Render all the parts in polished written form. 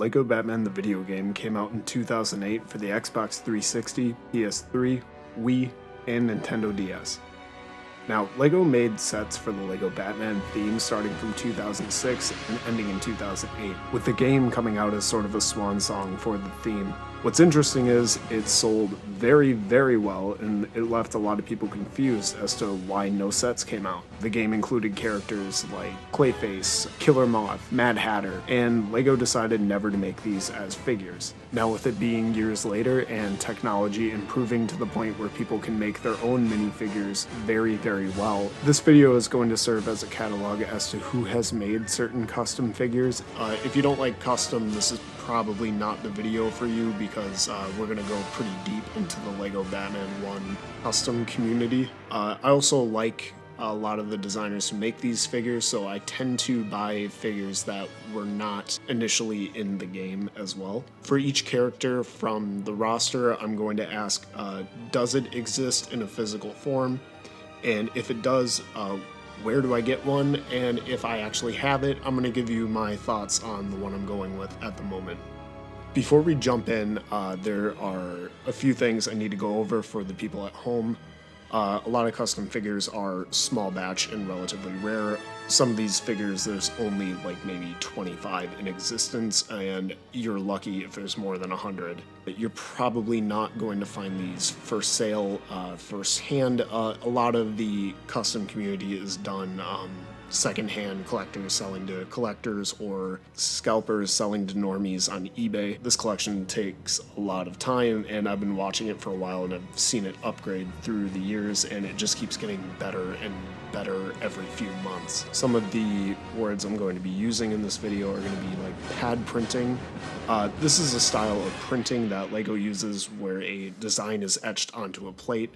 Lego Batman the Videogame came out in 2008 for the Xbox 360, PS3, Wii, and Nintendo DS. Now, Lego made sets for the Lego Batman theme starting from 2006 and ending in 2008, with the game coming out as sort of a swan song for the theme. What's interesting is it sold very, very well, and it left a lot of people confused as to why no sets came out. The game included characters like Clayface, Killer Moth, Mad Hatter, and Lego decided never to make these as figures. Now, with it being years later and technology improving to the point where people can make their own minifigures very, very well, this video is going to serve as a catalog as to who has made certain custom figures. If you don't like custom, this is probably not the video for you because we're going to go pretty deep into the Lego Batman 1 custom community. I also like a lot of the designers who make these figures, so I tend to buy figures that were not initially in the game as well. For each character from the roster, I'm going to ask, does it exist in a physical form? And if it does, where do I get one? And if I actually have it, I'm going to give you my thoughts on the one I'm going with at the moment. Before we jump in, there are a few things I need to go over for the people at home. A lot of custom figures are small batch and relatively rare. Some of these figures, there's only like maybe 25 in existence, and you're lucky if there's more than 100. But you're probably not going to find these for sale firsthand. A lot of the custom community is done secondhand, collectors selling to collectors or scalpers selling to normies on eBay. This collection takes a lot of time, and I've been watching it for a while, and I've seen it upgrade through the years, and it just keeps getting better and better every few months. Some of the words I'm going to be using in this video are going to be like pad printing. This is a style of printing that Lego uses where a design is etched onto a plate.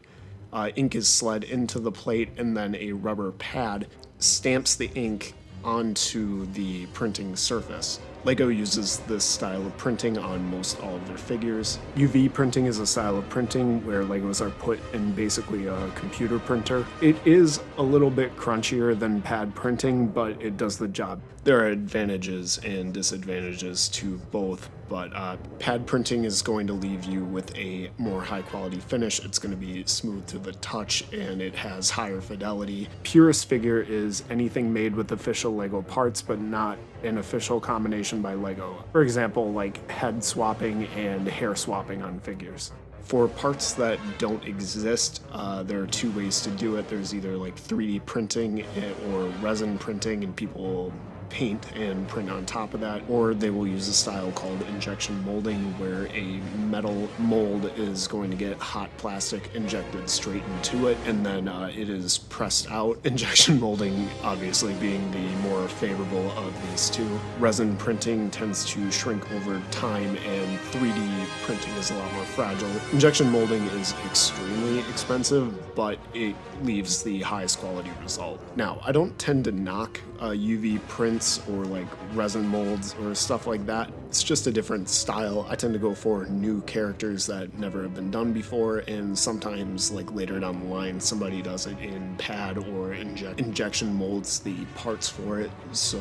Ink is slid into the plate, and then a rubber pad stamps the ink onto the printing surface. Lego uses this style of printing on most all of their figures. UV printing is a style of printing where Legos are put in basically a computer printer. It is a little bit crunchier than pad printing, but it does the job. There are advantages and disadvantages to both, but pad printing is going to leave you with a more high quality finish. It's going to be smooth to the touch, and it has higher fidelity. Purest figure is anything made with official Lego parts, but not an official combination by Lego. For example, like head swapping and hair swapping on figures. For parts that don't exist, there are two ways to do it. There's either like 3D printing or resin printing, and people paint and print on top of that, or they will use a style called injection molding where a metal mold is going to get hot plastic injected straight into it, and then it is pressed out. Injection molding obviously being the more favorable of these two. Resin printing tends to shrink over time, and 3D printing is a lot more fragile. Injection molding is extremely expensive, but it leaves the highest quality result. Now, I don't tend to knock UV prints or like resin molds or stuff like that. It's just a different style. I tend to go for new characters that never have been done before, and sometimes like later down the line somebody does it in pad or injection molds the parts for it. So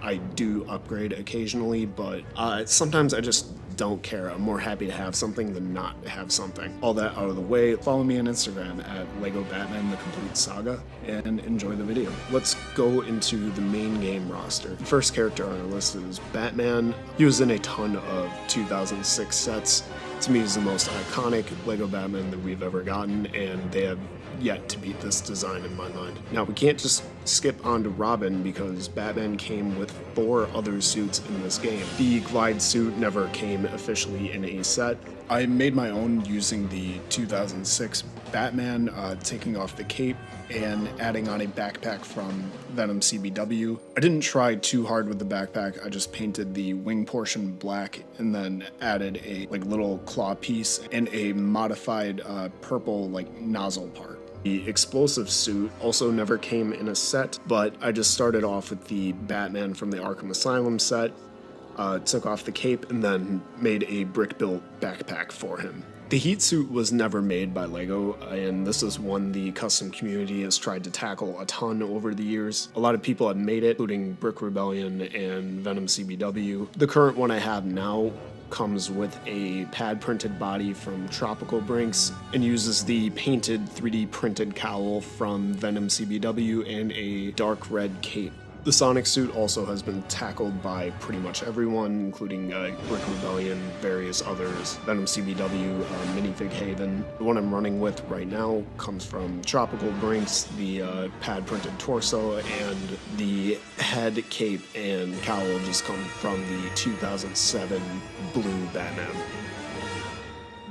I do upgrade occasionally, but sometimes I just don't care. I'm more happy to have something than not have something. All that out of the way, follow me on Instagram at Lego Batman the Complete Saga and enjoy the video. Let's go into the main game roster. The first character on our list is Batman. He was in a ton of 2006 sets. To me, he's the most iconic Lego Batman that we've ever gotten, and they have yet to beat this design in my mind. Now, we can't just skip on to Robin because Batman came with 4 other suits in this game. The glide suit never came officially in a set. I made my own using the 2006 Batman, taking off the cape and adding on a backpack from Venom CBW. I didn't try too hard with the backpack. I just painted the wing portion black and then added a little claw piece and a modified purple nozzle part. The explosive suit also never came in a set, but I just started off with the Batman from the Arkham Asylum set, took off the cape, and then made a brick-built backpack for him. The heat suit was never made by Lego, and this is one the custom community has tried to tackle a ton over the years. A lot of people have made it, including Brick Rebellion and Venom CBW. The current one I have now comes with a pad printed body from Tropical Brinks and uses the painted 3D printed cowl from Venom CBW and a dark red cape. The Sonic suit also has been tackled by pretty much everyone, including Brick Rebellion, various others, Venom CBW, Minifig Haven. The one I'm running with right now comes from Tropical Brinks, the pad printed torso, and the head, cape, and cowl just come from the 2007 Blue Batman.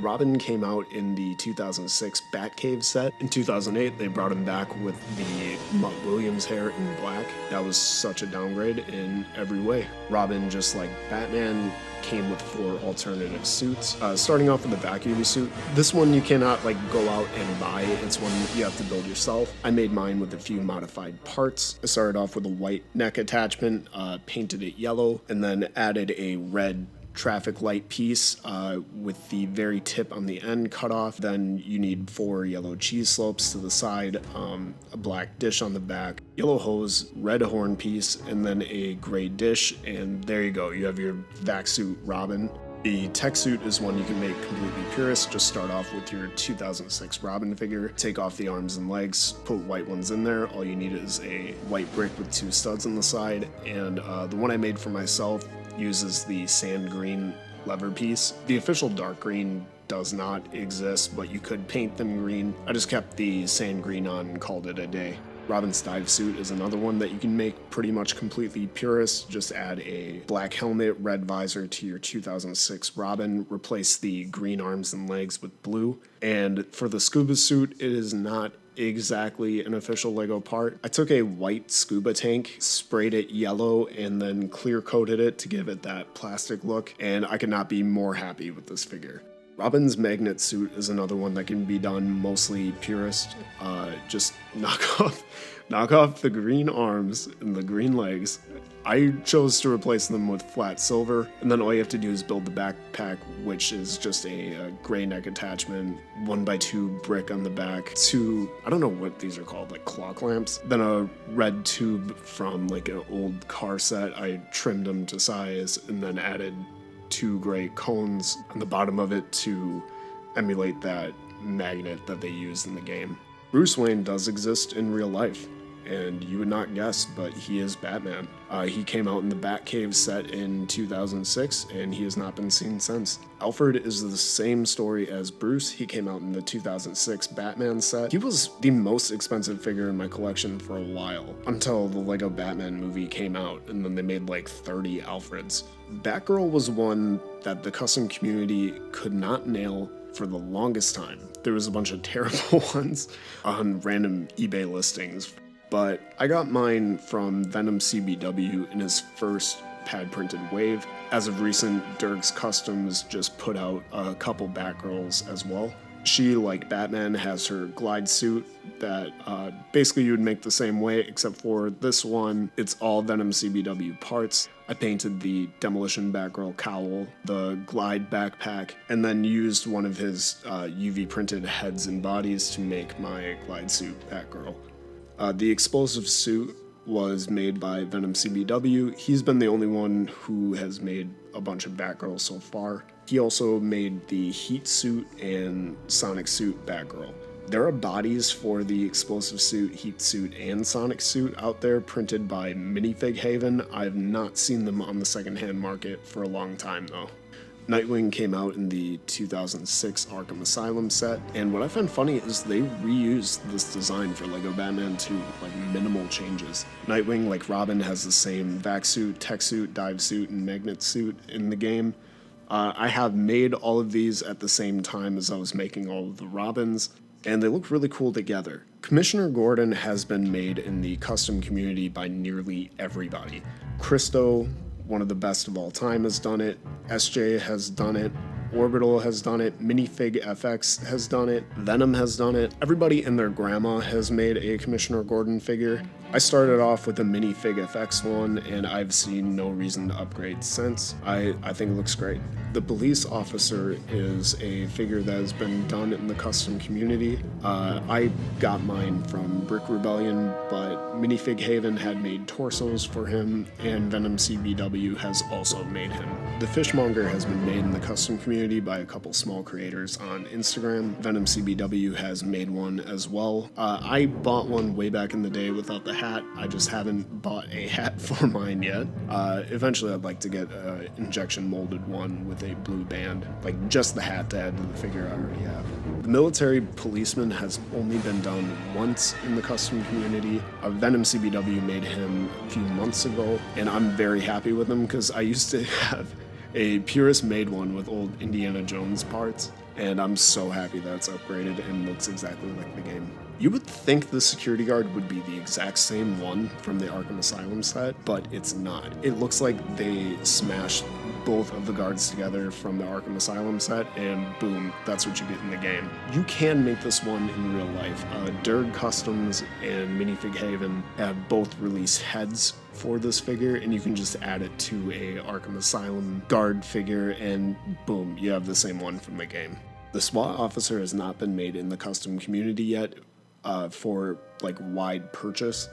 Robin came out in the 2006 Batcave set. In 2008, they brought him back with the Mutt Williams hair in black. That was such a downgrade in every way. Robin, just like Batman, came with 4 alternative suits. Starting off with the vacuum suit. This one you cannot go out and buy. It's one you have to build yourself. I made mine with a few modified parts. I started off with a white neck attachment, painted it yellow, and then added a red traffic light piece with the very tip on the end cut off. Then you need 4 yellow cheese slopes to the side, a black dish on the back, yellow hose, red horn piece, and then a gray dish, and there you go. You have your vac suit Robin. The tech suit is one you can make completely purist. Just start off with your 2006 Robin figure, take off the arms and legs, put white ones in there. All you need is a white brick with 2 studs on the side, and the one I made for myself uses the sand green lever piece. The official dark green does not exist, but you could paint them green. I just kept the sand green on and called it a day. Robin's dive suit is another one that you can make pretty much completely purist. Just add a black helmet, red visor to your 2006 Robin, replace the green arms and legs with blue. And for the scuba suit, it is not exactly an official Lego part. I took a white scuba tank, sprayed it yellow, and then clear coated it to give it that plastic look, and I could not be more happy with this figure. Robin's magnet suit is another one that can be done mostly purist. Just knock off the green arms and the green legs. I chose to replace them with flat silver, and then all you have to do is build the backpack, which is just a gray neck attachment, 1x2 brick on the back, 2, I don't know what these are called, like clock lamps, then a red tube from an old car set. I trimmed them to size and then added 2 gray cones on the bottom of it to emulate that magnet that they used in the game. Bruce Wayne does exist in real life, and you would not guess, but he is Batman. He came out in the Batcave set in 2006, and he has not been seen since. Alfred is the same story as Bruce. He came out in the 2006 Batman set. He was the most expensive figure in my collection for a while, until the Lego Batman movie came out, and then they made 30 Alfreds. Batgirl was one that the custom community could not nail for the longest time. There was a bunch of terrible ones on random eBay listings, but I got mine from Venom CBW in his first pad printed wave. As of recent, Dirk's Customs just put out a couple Batgirls as well. She, like Batman, has her glide suit that basically you would make the same way, except for this one, it's all Venom CBW parts. I painted the Demolition Batgirl cowl, the glide backpack, and then used one of his UV printed heads and bodies to make my glide suit Batgirl. The explosive suit was made by Venom CBW. He's been the only one who has made a bunch of Batgirls so far. He also made the heat suit and Sonic suit Batgirl. There are bodies for the explosive suit, heat suit, and Sonic suit out there printed by Minifig Haven. I've not seen them on the secondhand market for a long time though. Nightwing came out in the 2006 Arkham Asylum set, and what I found funny is they reused this design for Lego Batman 2 with minimal changes. Nightwing, like Robin, has the same vac suit, tech suit, dive suit, and magnet suit in the game. I have made all of these at the same time as I was making all of the Robins, and they look really cool together. Commissioner Gordon has been made in the custom community by nearly everybody. Christo, one of the best of all time, has done it. SJ has done it. Orbital has done it. Minifig FX has done it. Venom has done it. Everybody and their grandma has made a Commissioner Gordon figure. I started off with a Minifig FX one, and I've seen no reason to upgrade since. I think it looks great. The police officer is a figure that has been done in the custom community. I got mine from Brick Rebellion, but Minifig Haven had made torsos for him, and Venom CBW has also made him. The fishmonger has been made in the custom community by a couple small creators on Instagram. Venom CBW has made one as well. I bought one way back in the day without the hat. I just haven't bought a hat for mine yet. Eventually I'd like to get an injection molded one with a blue band, like just the hat to add to the figure I already have. The military policeman has only been done once in the custom community. Venom CBW made him a few months ago, and I'm very happy with him because I used to have a Purist made one with old Indiana Jones parts, and I'm so happy that it's upgraded and looks exactly like the game. You would think the security guard would be the exact same one from the Arkham Asylum set, but it's not. It looks like they smashed both of the guards together from the Arkham Asylum set, and boom, that's what you get in the game. You can make this one in real life. Durg Customs and Minifig Haven have both released heads for this figure, and you can just add it to a Arkham Asylum guard figure, and boom, you have the same one from the game. The SWAT officer has not been made in the custom community yet for like wide purchase.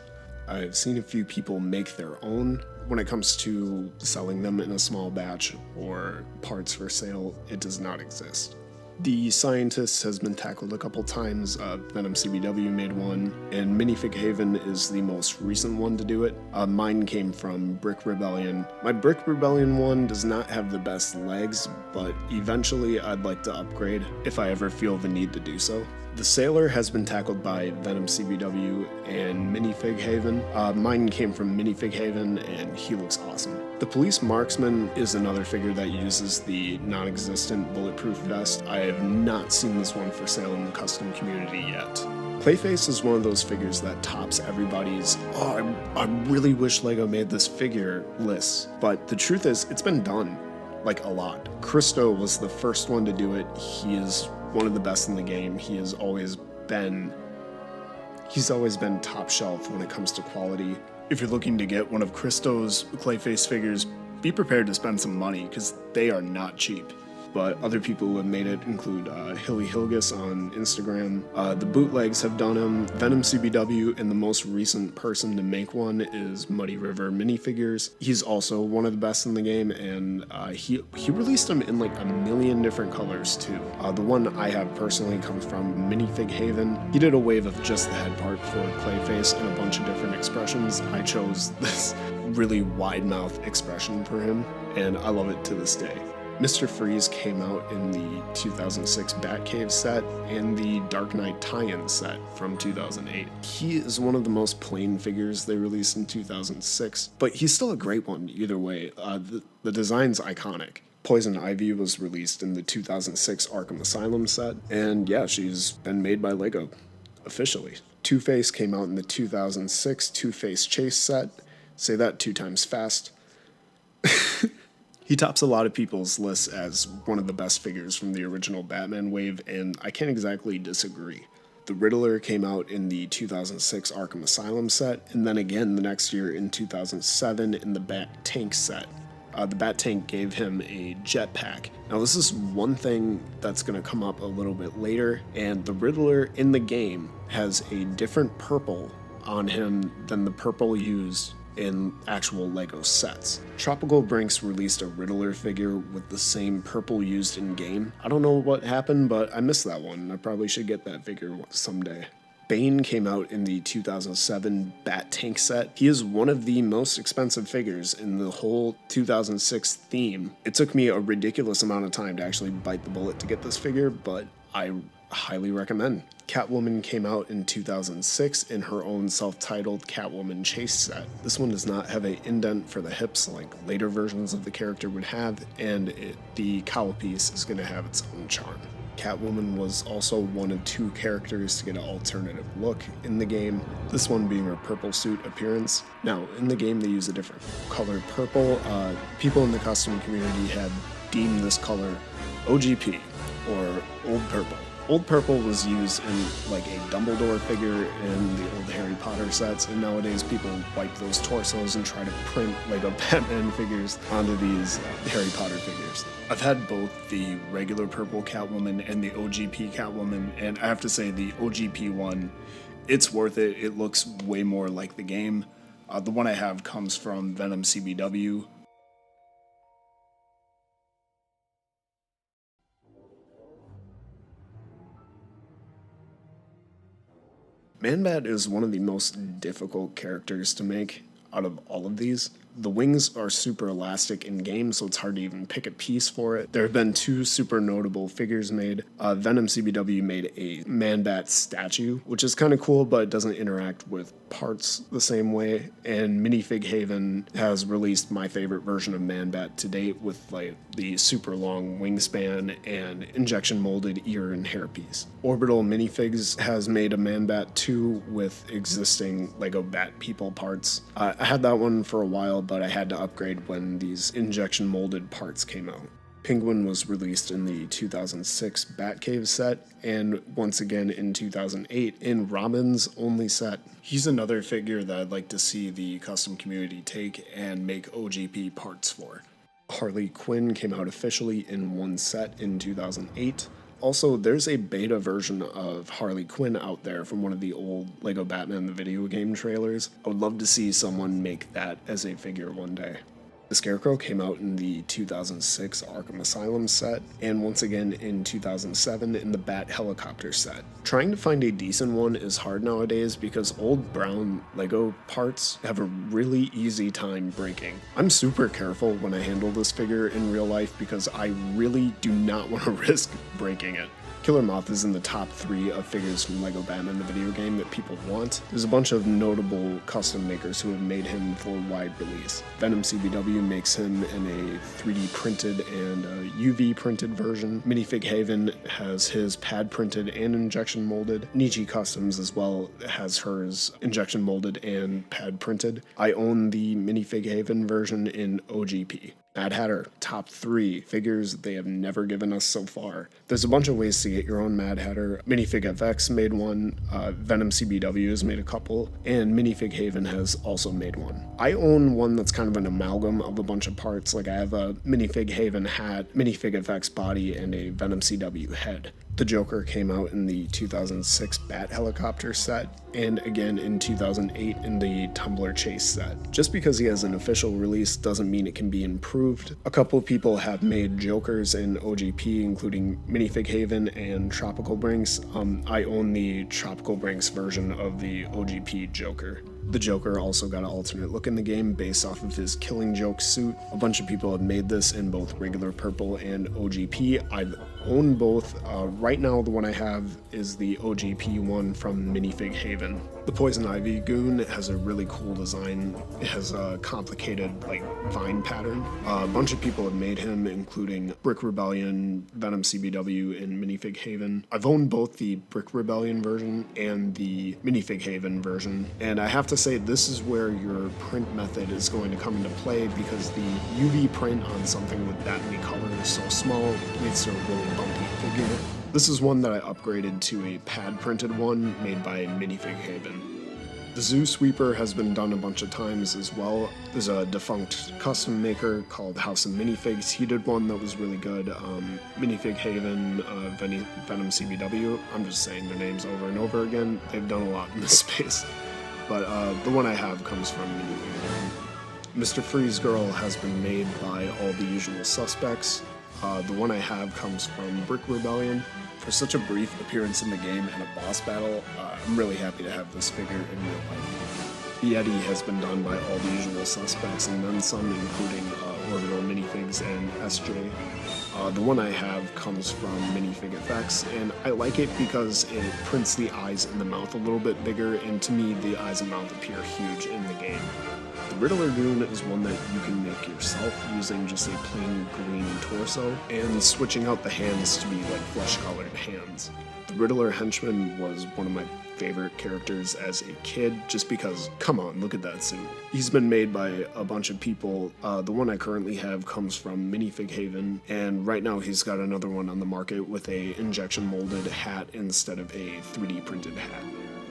I've seen a few people make their own. When it comes to selling them in a small batch or parts for sale, it does not exist. The Scientist has been tackled a couple times. Venom CBW made one, and Minifig Haven is the most recent one to do it. Mine came from Brick Rebellion. My Brick Rebellion one does not have the best legs, but eventually I'd like to upgrade if I ever feel the need to do so. The Sailor has been tackled by Venom CBW and Minifig Haven. Mine came from Minifig Haven, and he looks awesome. The Police Marksman is another figure that uses the non-existent bulletproof vest. I have not seen this one for sale in the custom community yet. Clayface is one of those figures that tops everybody's, I really wish LEGO made this figure lists. But the truth is, it's been done, like a lot. Christo was the first one to do it. He is one of the best in the game. He's always been top shelf when it comes to quality. If you're looking to get one of Christo's Clayface figures, be prepared to spend some money because they are not cheap. But other people who have made it include Hilly Hilgus on Instagram. The bootlegs have done him. Venom CBW, and the most recent person to make one is Muddy River Minifigures. He's also one of the best in the game, and he released them in like a million different colors too. The one I have personally comes from Minifig Haven. He did a wave of just the head part for Clayface and a bunch of different expressions. I chose this really wide mouth expression for him, and I love it to this day. Mr. Freeze came out in the 2006 Batcave set and the Dark Knight tie-in set from 2008. He is one of the most plain figures they released in 2006, but he's still a great one either way. The design's iconic. Poison Ivy was released in the 2006 Arkham Asylum set, and yeah, she's been made by LEGO, officially. Two-Face came out in the 2006 Two-Face Chase set. Say that 2 times fast. He tops a lot of people's lists as one of the best figures from the original Batman wave, and I can't exactly disagree. The Riddler came out in the 2006 Arkham Asylum set, and then again the next year in 2007 in the Bat Tank set. The Bat Tank gave him a jetpack. Now this is one thing that's going to come up a little bit later, and the Riddler in the game has a different purple on him than the purple used in actual LEGO sets. Tropical Brinks released a Riddler figure with the same purple used in game. I don't know what happened, but I missed that one. I probably should get that figure someday. Bane came out in the 2007 Bat Tank set. He is one of the most expensive figures in the whole 2006 theme. It took me a ridiculous amount of time to actually bite the bullet to get this figure, but I highly recommend. Catwoman came out in 2006 in her own self-titled Catwoman Chase set. This one does not have an indent for the hips like later versions of the character would have, and the cowl piece is going to have its own charm. Catwoman was also one of 2 characters to get an alternative look in the game, this one being her purple suit appearance. Now, in the game they use a different color purple. People in the custom community had deemed this color OGP, or Old Purple. Old purple was used in like a Dumbledore figure in the old Harry Potter sets, and nowadays people wipe those torsos and try to print Lego Batman figures onto these Harry Potter figures. I've had both the regular purple Catwoman and the OGP Catwoman, and I have to say the OGP one, it's worth it. It looks way more like the game. The one I have comes from Venom CBW. Man-Bat is one of the most difficult characters to make out of all of these. The wings are super elastic in game, so it's hard to even pick a piece for it. There have been two super notable figures made. Venom CBW made a Man-Bat statue, which is kind of cool, but it doesn't interact with parts the same way. And Minifig Haven has released my favorite version of Man-Bat to date with like the super long wingspan and injection molded ear and hairpiece. Orbital Minifigs has made a Man-Bat 2 with existing Lego Bat People parts. I had that one for a while, but I had to upgrade when these injection molded parts came out. Penguin was released in the 2006 Batcave set, and once again in 2008 in Robin's only set. He's another figure that I'd like to see the custom community take and make OGP parts for. Harley Quinn came out officially in one set in 2008. Also, there's a beta version of Harley Quinn out there from one of the old Lego Batman the Videogame trailers. I would love to see someone make that as a figure one day. The Scarecrow came out in the 2006 Arkham Asylum set, and once again in 2007 in the Bat Helicopter set. Trying to find a decent one is hard nowadays because old brown Lego parts have a really easy time breaking. I'm super careful when I handle this figure in real life because I really do not want to risk breaking it. Killer Moth is in the top 3 of figures from Lego Batman the video game that people want. There's a bunch of notable custom makers who have made him for wide release. Venom CBW makes him in a 3D printed and a UV printed version. Minifig Haven has his pad printed and injection molded. Nietzsche Customs as well has hers injection molded and pad printed. I own the Minifig Haven version in OGP. Mad Hatter, top 3 figures they have never given us so far. There's a bunch of ways to get your own Mad Hatter. Minifig FX made one, Venom CBW has made a couple, and Minifig Haven has also made one. I own one that's kind of an amalgam of a bunch of parts, like I have a Minifig Haven hat, Minifig FX body, and a Venom CW head. The Joker came out in the 2006 Bat Helicopter set, and again in 2008 in the Tumbler Chase set. Just because he has an official release doesn't mean it can be improved. A couple of people have made Jokers in OGP, including Minifig Haven and Tropical Brinks. I own the Tropical Brinks version of the OGP Joker. The Joker also got an alternate look in the game based off of his Killing Joke suit. A bunch of people have made this in both regular purple and OGP. I've owned both. Right now the one I have is the OGP one from Minifig Haven. The Poison Ivy Goon has a really cool design. It has a complicated like vine pattern. A bunch of people have made him, including Brick Rebellion, Venom CBW, and Minifig Haven. I've owned both the Brick Rebellion version and the Minifig Haven version, and I have to say this is where your print method is going to come into play because the UV print on something with that many colors so small leads to a really bumpy figure. This is one that I upgraded to a pad printed one made by Minifig Haven. The Zoo Sweeper has been done a bunch of times as well. There's a defunct custom maker called House of Minifigs. He did one that was really good. Minifig Haven, Venom CBW. I'm just saying their names over and over again. They've done a lot in this space. But the one I have comes from Minifig Haven. Mr. Freeze Girl has been made by all the usual suspects. The one I have comes from Brick Rebellion. For such a brief appearance in the game and a boss battle, I'm really happy to have this figure in real life. The Yeti has been done by all the usual suspects and then some, including Orbital Minifigs and SJ. The one I have comes from Minifig FX, and I like it because it prints the eyes and the mouth a little bit bigger, and to me the eyes and mouth appear huge in the game. The Riddler Goon is one that you can make yourself using just a plain green torso and switching out the hands to be like flesh-colored hands. The Riddler Henchman was one of my favorite characters as a kid, just because, come on, look at that suit. He's been made by a bunch of people. The one I currently have comes from Minifig Haven, and right now he's got another one on the market with a injection molded hat instead of a 3D printed hat.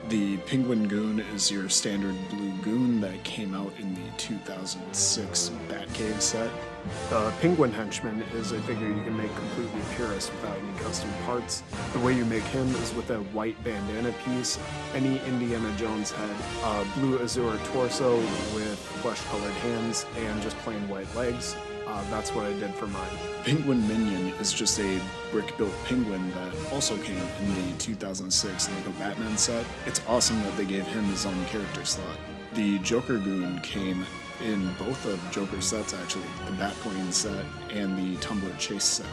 The Penguin Goon is your standard blue goon that came out in the 2006 Batcave set. The Penguin Henchman is a figure you can make completely purist without any custom parts. The way you make him is with a white bandana piece, any Indiana Jones head, a blue azure torso with flesh-colored hands, and just plain white legs. That's what I did for mine. Penguin Minion is just a brick-built penguin that also came in the 2006 Lego Batman set. It's awesome that they gave him his own character slot. The Joker Goon came in both of Joker sets, actually, the Batplane set and the Tumbler Chase set.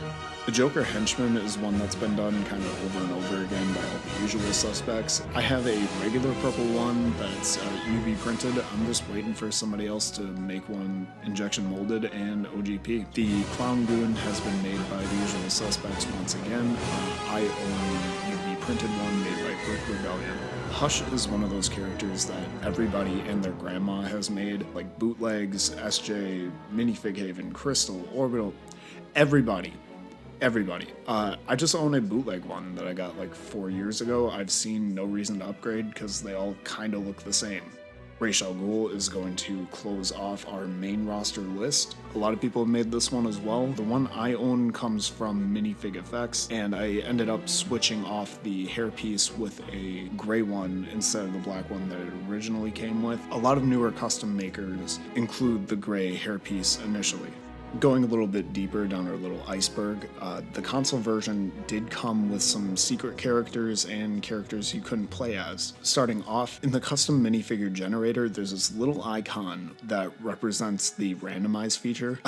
The Joker Henchman is one that's been done kind of over and over again by all the usual suspects. I have a regular purple one that's UV printed. I'm just waiting for somebody else to make one injection molded and OGP. The Clown Goon has been made by the usual suspects once again. I own the UV printed one made by Brick Rebellion. Hush is one of those characters that everybody and their grandma has made, like Bootlegs, SJ, Minifig Haven, Crystal, Orbital, everybody. I just own a bootleg one that I got like 4 years ago. I've seen no reason to upgrade because they all kind of look the same. Ra's al Ghul is going to close off our main roster list. A lot of people have made this one as well. The one I own comes from Minifig Effects, and I ended up switching off the hairpiece with a gray one instead of the black one that it originally came with. A lot of newer custom makers include the gray hairpiece initially. Going a little bit deeper down our little iceberg, the console version did come with some secret characters and characters you couldn't play as. Starting off, in the custom minifigure generator, there's this little icon that represents the randomize feature.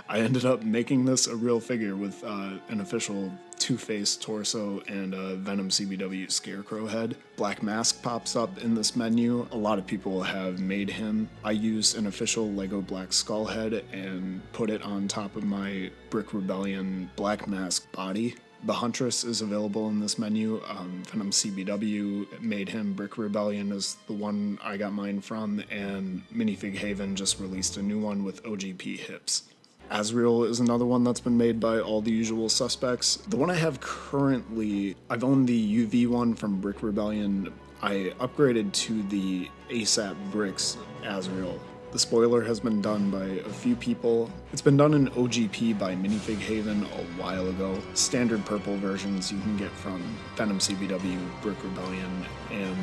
I ended up making this a real figure with an official Two-Face torso and a Venom CBW Scarecrow head. Black Mask pops up in this menu. A lot of people have made him. I used an official Lego Black Skull head and put it on top of my Brick Rebellion Black Mask body. The Huntress is available in this menu. Venom CBW made him. Brick Rebellion is the one I got mine from, and Minifig Haven just released a new one with OGP hips. Azrael is another one that's been made by all the usual suspects. The one I have currently, I've owned the UV one from Brick Rebellion. I upgraded to the ASAP Bricks Azrael. The spoiler has been done by a few people. It's been done in OGP by Minifig Haven a while ago. Standard purple versions you can get from Venom CBW, Brick Rebellion, and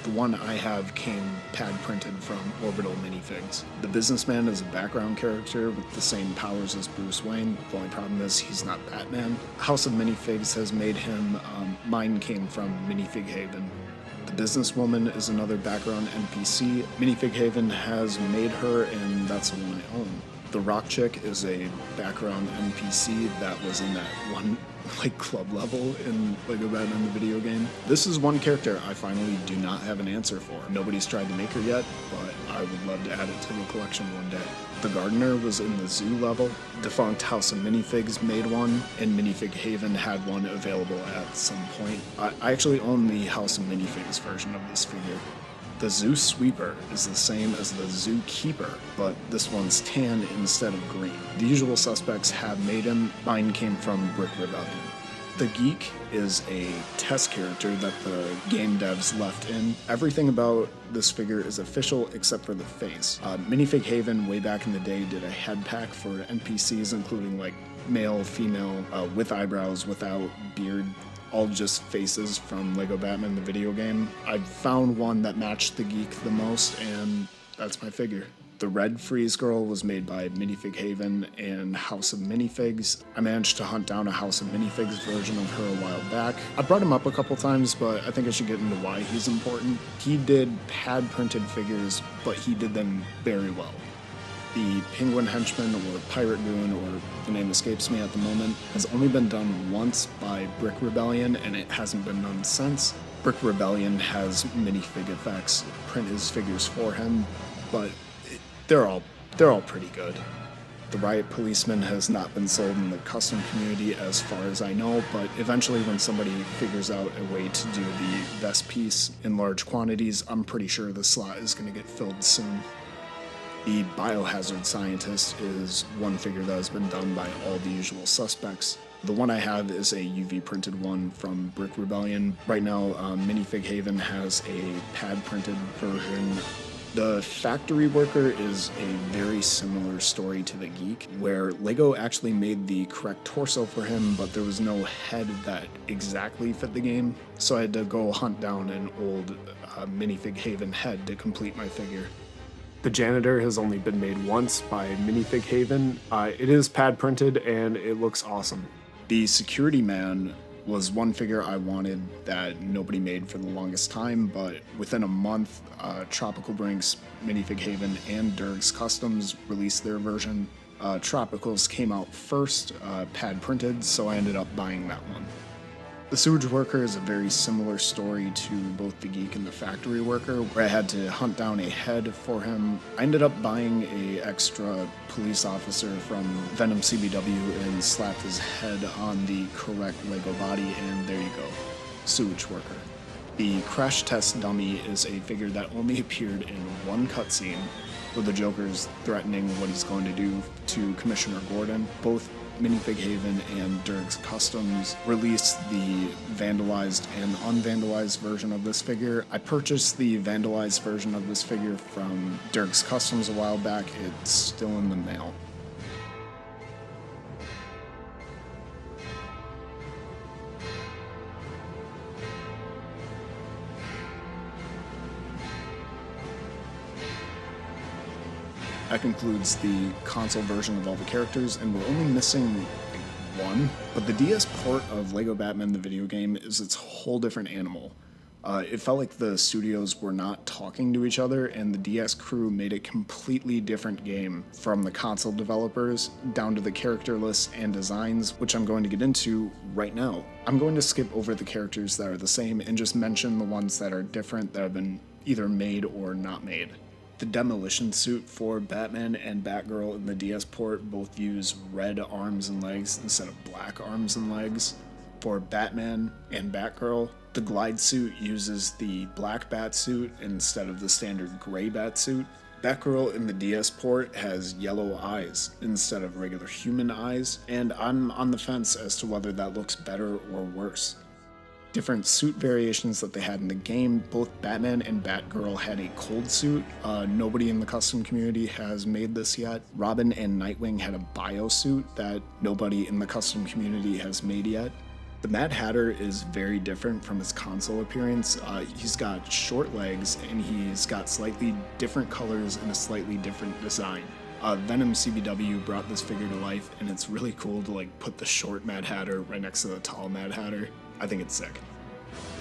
the one I have came pad printed from Orbital Minifigs. The Businessman is a background character with the same powers as Bruce Wayne. The only problem is he's not Batman. House of Minifigs has made him. Mine came from Minifig Haven. The Businesswoman is another background NPC. Minifig Haven has made her, and that's the one I own. The Rock Chick is a background NPC that was in that one club level in Lego Batman the Videogame. This is one character I finally do not have an answer for. Nobody's tried to make her yet, but I would love to add it to the collection one day. The Gardener was in the zoo level. Defunct House of Minifigs made one, and Minifig Haven had one available at some point. I actually own the House of Minifigs version of this figure. The Zoo Sweeper is the same as the Zoo Keeper, but this one's tan instead of green. The usual suspects have made him. Mine came from Brick Rebellion. The Geek is a test character that the game devs left in. Everything about this figure is official except for the face. Minifig Haven way back in the day did a head pack for NPCs, including like male, female, with eyebrows, without, beard, all just faces from Lego Batman the Videogame. I found one that matched the Geek the most, and that's my figure. The Red Freeze Girl was made by Minifig Haven and House of Minifigs. I managed to hunt down a House of Minifigs version of her a while back. I brought him up a couple times, but I think I should get into why he's important. He did pad printed figures, but he did them very well. The Penguin Henchman, or Pirate Goon, or the name escapes me at the moment, has only been done once by Brick Rebellion, and it hasn't been done since. Brick Rebellion has Minifig Effects print his figures for him, but they're all pretty good. The Riot Policeman has not been sold in the custom community as far as I know, but eventually when somebody figures out a way to do the vest piece in large quantities, I'm pretty sure the slot is going to get filled soon. The Biohazard Scientist is one figure that has been done by all the usual suspects. The one I have is a UV printed one from Brick Rebellion. Right now, Minifig Haven has a pad printed version. The Factory Worker is a very similar story to the Geek, where Lego actually made the correct torso for him, but there was no head that exactly fit the game, so I had to go hunt down an old Minifig Haven head to complete my figure. The Janitor has only been made once by Minifig Haven. It is pad printed and it looks awesome. The Security Man was one figure I wanted that nobody made for the longest time, but within a month, Tropical Brinks, Minifig Haven, and Durg's Customs released their version. Tropicals came out first, pad printed, so I ended up buying that one. The Sewage Worker is a very similar story to both the Geek and the Factory Worker, where I had to hunt down a head for him. I ended up buying a extra police officer from Venom CBW and slapped his head on the correct Lego body, and there you go, Sewage Worker. The Crash Test Dummy is a figure that only appeared in one cutscene, with the Joker's threatening what he's going to do to Commissioner Gordon. Both Minifig Haven and Durg's Customs released the vandalized and unvandalized version of this figure. I purchased the vandalized version of this figure from Durg's Customs a while back. It's still in the mail. That concludes the console version of all the characters, and we're only missing one. But the DS port of Lego Batman the Videogame is its whole different animal. It felt like the studios were not talking to each other, and the DS crew made a completely different game from the console developers down to the character lists and designs, which I'm going to get into right now. I'm going to skip over the characters that are the same and just mention the ones that are different that have been either made or not made. The demolition suit for Batman and Batgirl in the DS port both use red arms and legs instead of black arms and legs. For Batman and Batgirl, the glide suit uses the black Batsuit instead of the standard gray Batsuit. Batgirl in the DS port has yellow eyes instead of regular human eyes, and I'm on the fence as to whether that looks better or worse. Different suit variations that they had in the game, both Batman and Batgirl had a cold suit. Nobody in the custom community has made this yet. Robin and Nightwing had a bio suit that nobody in the custom community has made yet. The Mad Hatter is very different from his console appearance. He's got short legs and he's got slightly different colors and a slightly different design. Venom CBW brought this figure to life, and it's really cool to put the short Mad Hatter right next to the tall Mad Hatter. I think it's sick.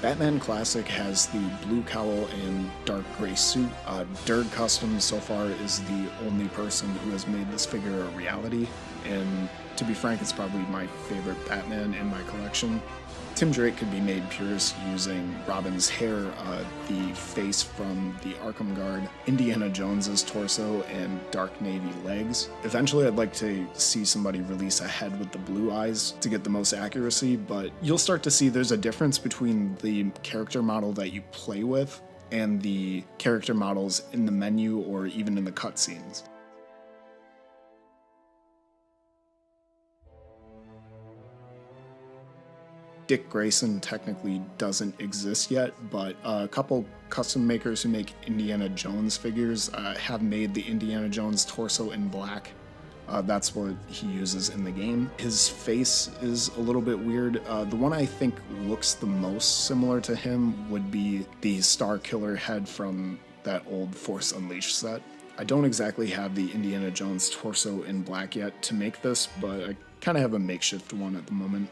Batman Classic has the blue cowl and dark gray suit. Durg Customs so far is the only person who has made this figure a reality, and to be frank, it's probably my favorite Batman in my collection. Tim Drake could be made purist using Robin's hair, the face from the Arkham Guard, Indiana Jones's torso, and dark navy legs. Eventually, I'd like to see somebody release a head with the blue eyes to get the most accuracy, but you'll start to see there's a difference between the character model that you play with and the character models in the menu or even in the cutscenes. Dick Grayson technically doesn't exist yet, but a couple custom makers who make Indiana Jones figures have made the Indiana Jones torso in black. That's what he uses in the game. His face is a little bit weird. The one I think looks the most similar to him would be the Star Killer head from that old Force Unleashed set. I don't exactly have the Indiana Jones torso in black yet to make this, but I kind of have a makeshift one at the moment.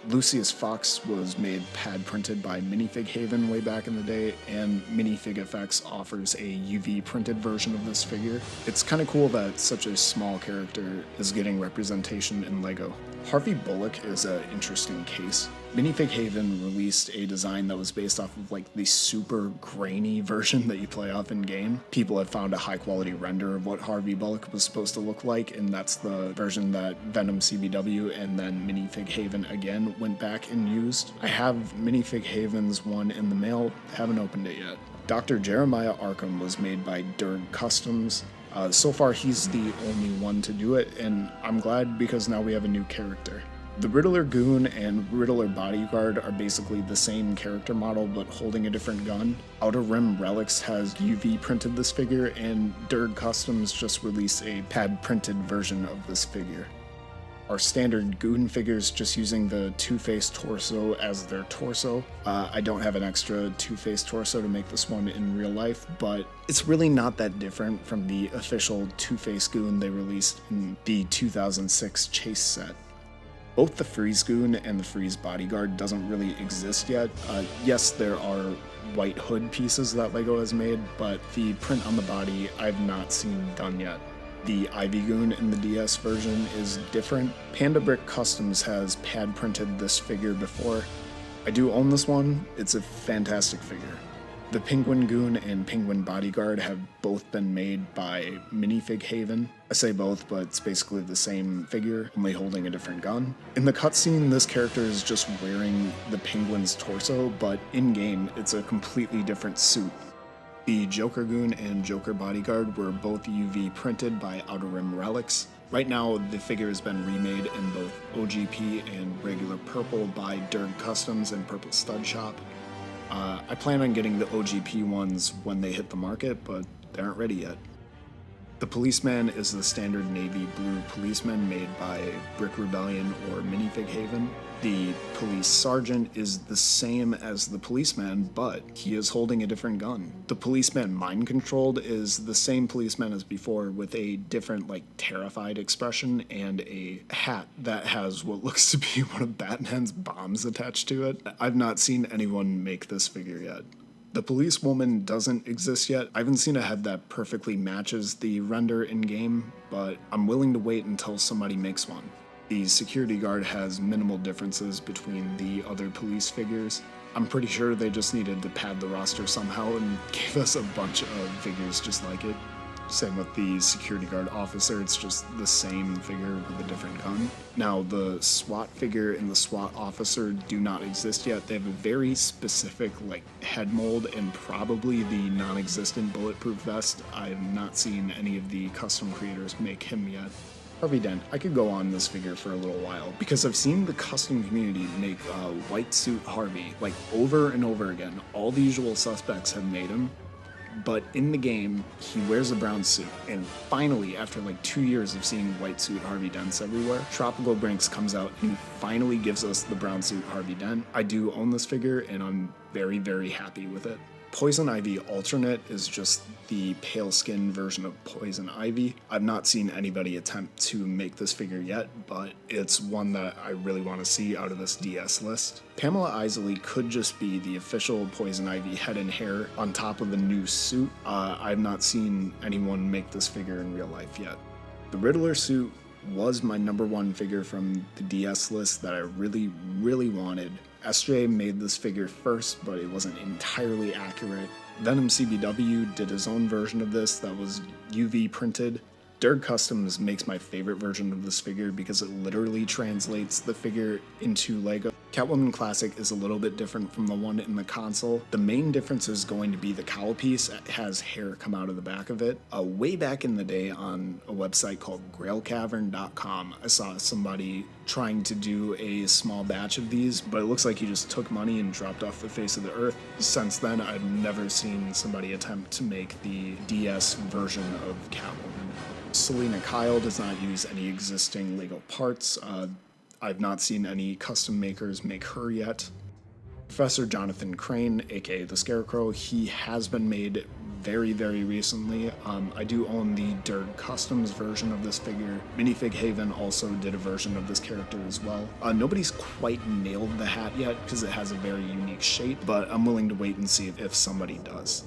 Lucius Fox was made pad printed by Minifig Haven way back in the day, and Minifig Effects offers a UV printed version of this figure. It's kind of cool that such a small character is getting representation in LEGO. Harvey Bullock is an interesting case. Minifig Haven released a design that was based off of like the super grainy version that you play off in game. People have found a high quality render of what Harvey Bullock was supposed to look like, and that's the version that Venom CBW and then Minifig Haven again went back and used. I have Minifig Haven's one in the mail, haven't opened it yet. Dr. Jeremiah Arkham was made by Derg Customs. So far, he's the only one to do it, and I'm glad because now we have a new character. The Riddler Goon and Riddler Bodyguard are basically the same character model but holding a different gun. Outer Rim Relics has UV printed this figure, and Derg Customs just released a pad printed version of this figure. Our standard Goon figures just using the Two-Face torso as their torso. I don't have an extra Two-Face torso to make this one in real life, but it's really not that different from the official Two-Face Goon they released in the 2006 Chase set. Both the Freeze Goon and the Freeze Bodyguard doesn't really exist yet. Yes, there are white hood pieces that LEGO has made, but the print on the body I've not seen done yet. The Ivy Goon in the DS version is different. Panda Brick Customs has pad printed this figure before. I do own this one, it's a fantastic figure. The Penguin Goon and Penguin Bodyguard have both been made by Minifig Haven. I say both, but it's basically the same figure, only holding a different gun. In the cutscene, this character is just wearing the penguin's torso, but in-game, it's a completely different suit. The Joker Goon and Joker Bodyguard were both UV printed by Outer Rim Relics. Right now, the figure has been remade in both OGP and regular purple by Derg Customs and Purple Stud Shop. I plan on getting the OGP ones when they hit the market, but they aren't ready yet. The Policeman is the standard navy blue policeman made by Brick Rebellion or Minifig Haven. The Police Sergeant is the same as the Policeman, but he is holding a different gun. The Policeman Mind Controlled is the same policeman as before with a different, terrified expression and a hat that has what looks to be one of Batman's bombs attached to it. I've not seen anyone make this figure yet. The policewoman doesn't exist yet. I haven't seen a head that perfectly matches the render in-game, but I'm willing to wait until somebody makes one. The security guard has minimal differences between the other police figures. I'm pretty sure they just needed to pad the roster somehow and gave us a bunch of figures just like it. Same with the security guard officer, it's just the same figure with a different gun. Now, the SWAT figure and the SWAT officer do not exist yet. They have a very specific head mold and probably the non-existent bulletproof vest. I have not seen any of the custom creators make him yet. Harvey Dent, I could go on this figure for a little while because I've seen the custom community make white suit Harvey over and over again. All the usual suspects have made him. But in the game, he wears a brown suit, and finally, after 2 years of seeing white suit Harvey Dents everywhere, Tropical Brinks comes out and finally gives us the brown suit Harvey Dent. I do own this figure, and I'm very, very happy with it. Poison Ivy Alternate is just the pale skin version of Poison Ivy. I've not seen anybody attempt to make this figure yet, but it's one that I really want to see out of this DS list. Pamela Isley could just be the official Poison Ivy head and hair on top of the new suit. I've not seen anyone make this figure in real life yet. The Riddler suit was my number one figure from the DS list that I really, really wanted. SJ made this figure first, but it wasn't entirely accurate. Venom CBW did his own version of this that was UV printed. Derg Customs makes my favorite version of this figure because it literally translates the figure into Lego. Catwoman Classic is a little bit different from the one in the console. The main difference is going to be the cowl piece. It has hair come out of the back of it. Way back in the day on a website called grailcavern.com, I saw somebody trying to do a small batch of these, but it looks like he just took money and dropped off the face of the earth. Since then, I've never seen somebody attempt to make the DS version of Catwoman. Selena Kyle does not use any existing Lego parts. I've not seen any custom makers make her yet. Professor Jonathan Crane, aka the Scarecrow, he has been made very, very recently. I do own the Derg Customs version of this figure. Minifig Haven also did a version of this character as well. Nobody's quite nailed the hat yet because it has a very unique shape, but I'm willing to wait and see if somebody does.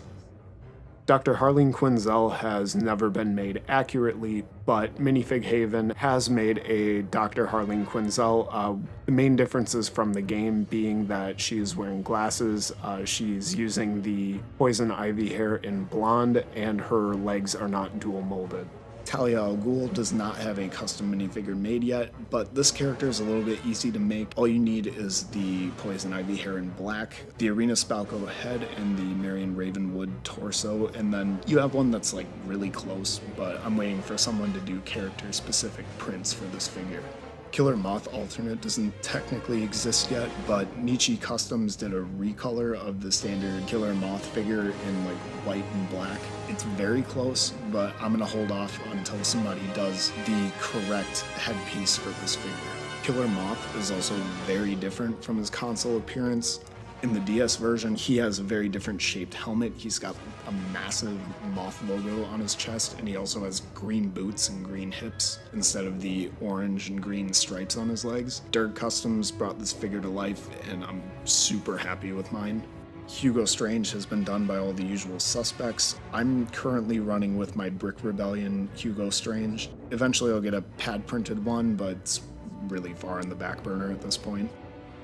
Dr. Harleen Quinzel has never been made accurately, but Minifig Haven has made a Dr. Harleen Quinzel. The main differences from the game being that she's wearing glasses, she's using the poison ivy hair in blonde, and her legs are not dual molded. Talia al Ghul does not have a custom minifigure made yet, but this character is a little bit easy to make. All you need is the poison ivy hair in black, the Arena Spalco head, and the Marion Ravenwood torso, and then you have one that's like really close, but I'm waiting for someone to do character specific prints for this figure. Killer Moth alternate doesn't technically exist yet, but Nietzsche Customs did a recolor of the standard Killer Moth figure in like white and black. It's very close, but I'm gonna hold off until somebody does the correct headpiece for this figure. Killer Moth is also very different from his console appearance. In the DS version, he has a very different shaped helmet. He's got a massive moth logo on his chest, and he also has green boots and green hips instead of the orange and green stripes on his legs. Dirk Customs brought this figure to life, and I'm super happy with mine. Hugo Strange has been done by all the usual suspects. I'm currently running with my Brick Rebellion Hugo Strange. Eventually I'll get a pad printed one, but it's really far in the back burner at this point.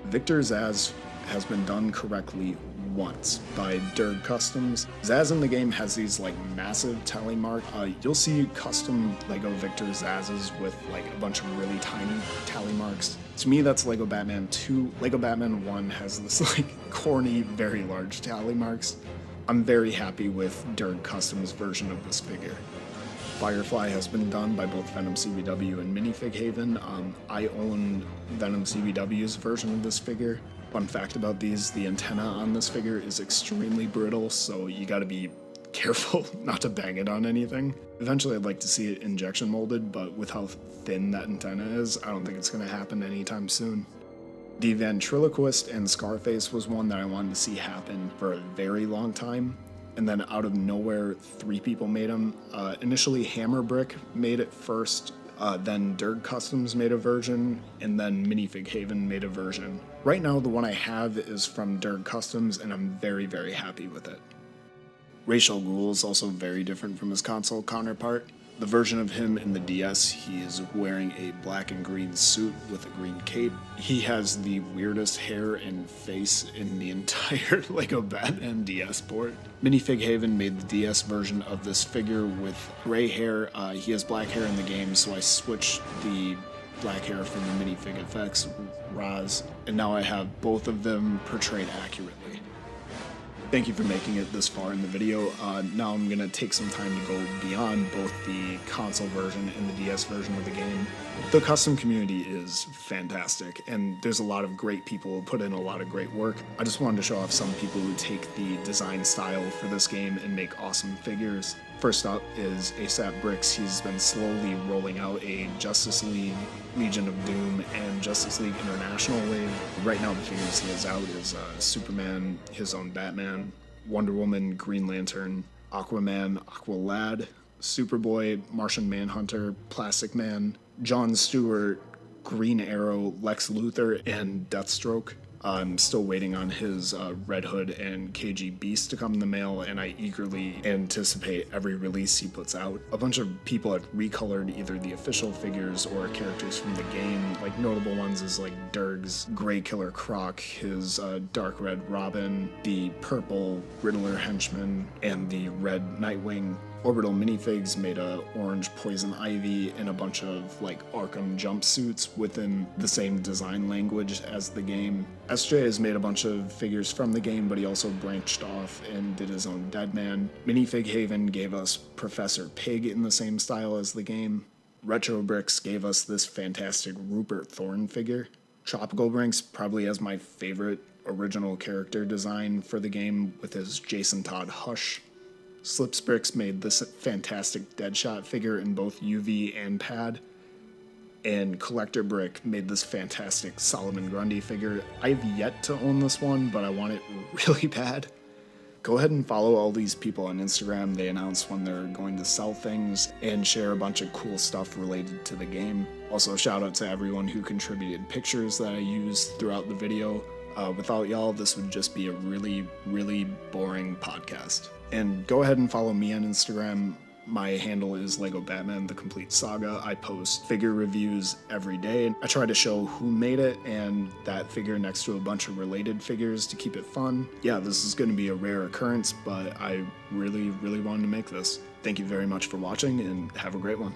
Victor Zsasz has been done correctly once by Dirk Customs. Zsasz in the game has these like massive tally marks. You'll see custom Lego Victor Zsasz's with like a bunch of really tiny tally marks. To me, that's Lego Batman 2. Lego Batman 1 has this like corny, very large tally marks. I'm very happy with Dirk Customs' version of this figure. Firefly has been done by both Venom CBW and Minifig Haven. I own Venom CBW's version of this figure. Fun fact about these, the antenna on this figure is extremely brittle, so you gotta be careful not to bang it on anything. Eventually I'd like to see it injection molded, but with how thin that antenna is, I don't think it's gonna happen anytime soon. The Ventriloquist and Scarface was one that I wanted to see happen for a very long time, and then out of nowhere, 3 people made them. Initially Hammer Brick made it first, then Dirk Customs made a version, and then Minifig Haven made a version. Right now, the one I have is from Dirk Customs, and I'm very, very happy with it. Ra's al Ghul is also very different from his console counterpart. The version of him in the DS, he is wearing a black and green suit with a green cape. He has the weirdest hair and face in the entire Lego Batman DS port. Minifig Haven made the DS version of this figure with gray hair. He has black hair in the game, so I switched the black hair from the Minifig Effects, Raz, and now I have both of them portrayed accurately. Thank you for making it this far in the video. Now I'm going to take some time to go beyond both the console version and the DS version of the game. The custom community is fantastic, and there's a lot of great people who put in a lot of great work. I just wanted to show off some people who take the design style for this game and make awesome figures. First up is ASAP Bricks. He's been slowly rolling out a Justice League, Legion of Doom, and Justice League International wave. Right now the figures he has out is Superman, his own Batman, Wonder Woman, Green Lantern, Aquaman, Aqualad, Superboy, Martian Manhunter, Plastic Man, Jon Stewart, Green Arrow, Lex Luthor, and Deathstroke. I'm still waiting on his Red Hood and KG Beast to come in the mail, and I eagerly anticipate every release he puts out. A bunch of people have recolored either the official figures or characters from the game. Like notable ones is like Durg's Grey Killer Croc, his Dark Red Robin, the purple Riddler Henchman, and the red Nightwing. Orbital Minifigs made a orange Poison Ivy and a bunch of like Arkham jumpsuits within the same design language as the game. SJ has made a bunch of figures from the game, but he also branched off and did his own Deadman. Minifig Haven gave us Professor Pig in the same style as the game. Retro Bricks gave us this fantastic Rupert Thorne figure. Tropical Brinks probably has my favorite original character design for the game with his Jason Todd Hush. Slips Bricks made this fantastic Deadshot figure in both UV and pad, and Collector Brick made this fantastic Solomon Grundy figure. I've yet to own this one, but I want it really bad. Go ahead and follow all these people on Instagram. They announce when they're going to sell things and share a bunch of cool stuff related to the game. Also, shout out to everyone who contributed pictures that I used throughout the video. Without y'all, this would just be a really, really boring podcast. And go ahead and follow me on Instagram. My handle is Lego Batman the Complete Saga. I post figure reviews every day. I try to show who made it and that figure next to a bunch of related figures to keep it fun. Yeah, this is going to be a rare occurrence, but I really, really wanted to make this. Thank you very much for watching, and have a great one.